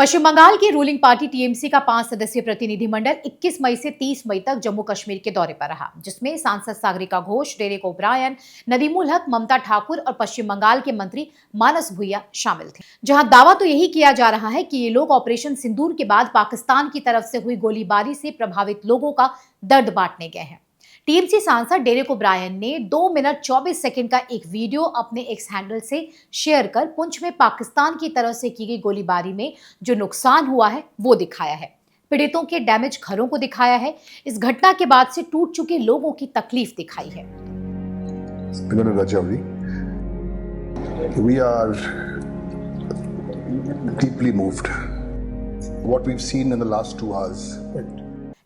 पश्चिम बंगाल की ruling party TMC का 5 सदस्यीय प्रतिनिधिमंडल 21 मई से 30 मई तक जम्मू कश्मीर के दौरे पर रहा, जिसमें सांसद सागरिका घोष, डेरेक ओब्रायन, नदीमुल हक, ममता ठाकुर और पश्चिम बंगाल के मंत्री मानस भुइया शामिल थे। जहां दावा तो यही किया जा रहा है कि ये लोग ऑपरेशन सिंदूर के बाद पाकिस्तान की तरफ से हुई गोलीबारी से प्रभावित लोगों का दर्द बांटने गए हैं। टीएमसी सांसद डेरेक ओब्रायन ने 2 मिनट 24 सेकंड का एक वीडियो अपने एक्स हैंडल से शेयर कर पुंछ में पाकिस्तान की तरफ से की गई गोलीबारी में जो नुकसान हुआ है वो दिखाया है। पीड़ितों के डैमेज घरों को दिखाया है। इस घटना के बाद से टूट चुके लोगों की तकलीफ दिखाई है। We are deeply moved. What we've seen in the last 2 hours.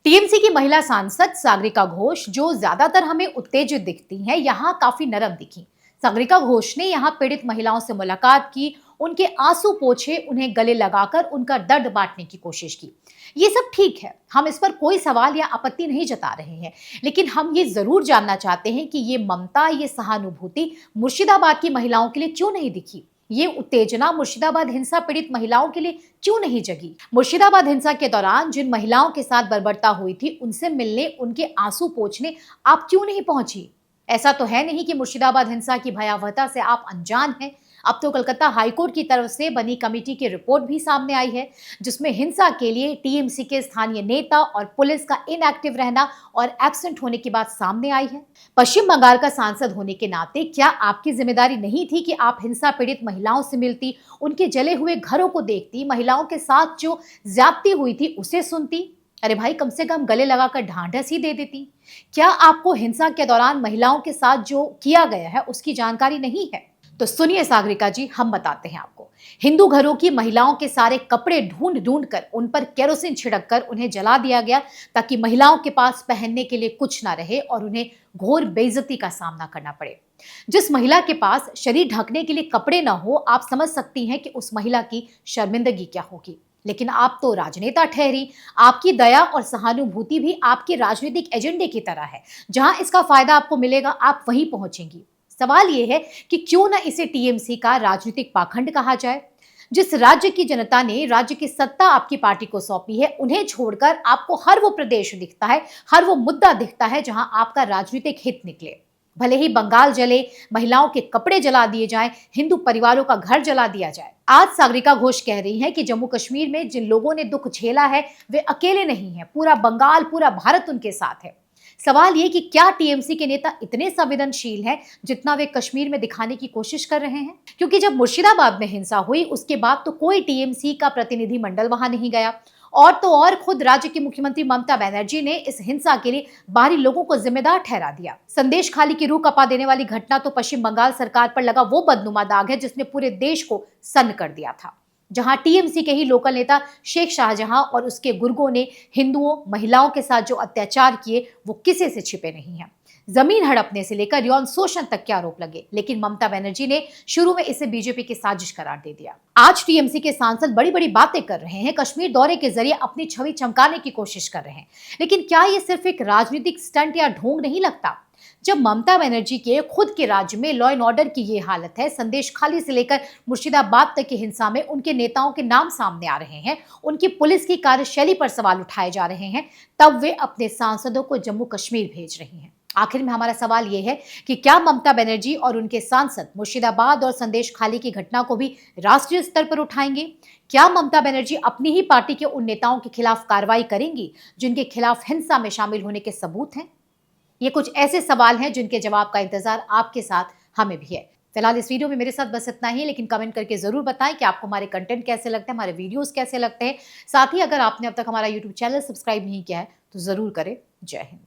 TMC की महिला सांसद सागरिका घोष, जो ज्यादातर हमें उत्तेजित दिखती हैं, यहाँ काफी नरम दिखी। सागरिका घोष ने यहाँ पीड़ित महिलाओं से मुलाकात की, उनके आंसू पोंछे, उन्हें गले लगाकर उनका दर्द बांटने की कोशिश की। ये सब ठीक है, हम इस पर कोई सवाल या आपत्ति नहीं जता रहे हैं, लेकिन हम ये जरूर जानना चाहते हैं कि ये ममता, ये सहानुभूति मुर्शिदाबाद की महिलाओं के लिए क्यों नहीं दिखी? ये उत्तेजना मुर्शिदाबाद हिंसा पीड़ित महिलाओं के लिए क्यों नहीं जगी? मुर्शिदाबाद हिंसा के दौरान जिन महिलाओं के साथ बर्बरता हुई थी, उनसे मिलने, उनके आंसू पोंछने आप क्यों नहीं पहुंची? ऐसा तो है नहीं कि मुर्शिदाबाद हिंसा की भयावहता से आप अनजान हैं। अब तो कलकत्ता हाईकोर्ट की तरफ से बनी कमेटी की रिपोर्ट भी सामने आई है, जिसमें हिंसा के लिए टीएमसी के स्थानीय नेता और पुलिस का इनएक्टिव रहना और एब्सेंट होने की बात सामने आई है। पश्चिम बंगाल का सांसद होने के नाते क्या आपकी जिम्मेदारी नहीं थी कि आप हिंसा पीड़ित महिलाओं से मिलती, उनके जले हुए घरों को देखती, महिलाओं के साथ जो ज्यादती हुई थी उसे सुनती? अरे भाई, कम से कम गले लगाकर ढांढस ही दे देती। क्या आपको हिंसा के दौरान महिलाओं के साथ जो किया गया है उसकी जानकारी नहीं है? तो सुनिए सागरिका जी, हम बताते हैं आपको। हिंदू घरों की महिलाओं के सारे कपड़े ढूंढ ढूंढ कर उन पर केरोसिन छिड़क कर उन्हें जला दिया गया, ताकि महिलाओं के पास पहनने के लिए कुछ ना रहे और उन्हें घोर बेइज्जती का सामना करना पड़े। जिस महिला के पास शरीर ढकने के लिए कपड़े ना हो, आप समझ सकती हैं कि उस महिला की शर्मिंदगी क्या होगी। लेकिन आप तो राजनेता ठहरी, आपकी दया और सहानुभूति भी आपके राजनीतिक एजेंडे की तरह है। जहां इसका फायदा आपको मिलेगा, आप वहीं पहुंचेंगी। सवाल यह है कि क्यों ना इसे टीएमसी का राजनीतिक पाखंड कहा जाए। जिस राज्य की जनता ने राज्य की सत्ता आपकी पार्टी को सौंपी है, उन्हें छोड़कर आपको हर वो प्रदेश दिखता है, हर वो मुद्दा दिखता है जहां आपका राजनीतिक हित निकले। भले ही बंगाल जले, महिलाओं के कपड़े जला दिए जाएं, हिंदू परिवारों का घर जला दिया जाए। आज सागरिका घोष कह रही हैं कि जम्मू कश्मीर में जिन लोगों ने दुख झेला है वे अकेले नहीं हैं, पूरा बंगाल, पूरा भारत उनके साथ है। सवाल ये कि क्या टीएमसी के नेता इतने संवेदनशील हैं जितना वे कश्मीर में दिखाने की कोशिश कर रहे हैं? क्योंकि जब मुर्शिदाबाद में हिंसा हुई, उसके बाद तो कोई टीएमसी का प्रतिनिधि मंडल वहां नहीं गया, और तो और खुद राज्य की मुख्यमंत्री ममता बनर्जी ने इस हिंसा के लिए बाहरी लोगों को जिम्मेदार ठहरा दिया। संदेश खाली की रूह कपा देने वाली घटना तो पश्चिम बंगाल सरकार पर लगा वो बदनुमा दाग है जिसने पूरे देश को सन्न कर दिया था। जहां टीएमसी के ही लोकल नेता शेख शाहजहां और उसके गुर्गों ने हिंदुओं, महिलाओं के साथ जो अत्याचार किए वो किसी से छिपे नहीं हैं। जमीन हड़पने से लेकर यौन शोषण तक के आरोप लगे, लेकिन ममता बनर्जी ने शुरू में इसे बीजेपी की साजिश करार दे दिया। आज टीएमसी के सांसद बड़ी बड़ी बातें कर रहे हैं, कश्मीर दौरे के जरिए अपनी छवि चमकाने की कोशिश कर रहे हैं, लेकिन क्या ये सिर्फ एक राजनीतिक स्टंट या ढोंग नहीं लगता? जब ममता बनर्जी के खुद के राज्य में लॉ एंड ऑर्डर की ये हालत है, संदेश खाली से लेकर मुर्शिदाबाद तक की हिंसा में उनके नेताओं के नाम सामने आ रहे हैं, उनकी पुलिस की कार्यशैली पर सवाल उठाए जा रहे हैं, तब वे अपने सांसदों को जम्मू कश्मीर भेज रही हैं। आखिर में हमारा सवाल यह है कि क्या ममता बनर्जी और उनके सांसद मुर्शिदाबाद और संदेश खाली की घटना को भी राष्ट्रीय स्तर पर उठाएंगे? क्या ममता बनर्जी अपनी ही पार्टी के उन नेताओं के खिलाफ कार्रवाई करेंगी जिनके खिलाफ हिंसा में शामिल होने के सबूत हैं? ये कुछ ऐसे सवाल हैं जिनके जवाब का इंतजार आपके साथ हमें भी है। फिलहाल इस वीडियो में मेरे साथ बस इतना ही, लेकिन कमेंट करके जरूर बताएं कि आपको हमारे कंटेंट कैसे लगते हैं, हमारे वीडियोस कैसे लगते हैं। साथ ही अगर आपने अब तक हमारा यूट्यूब चैनल सब्सक्राइब नहीं किया है तो जरूर करें। जय हिंद।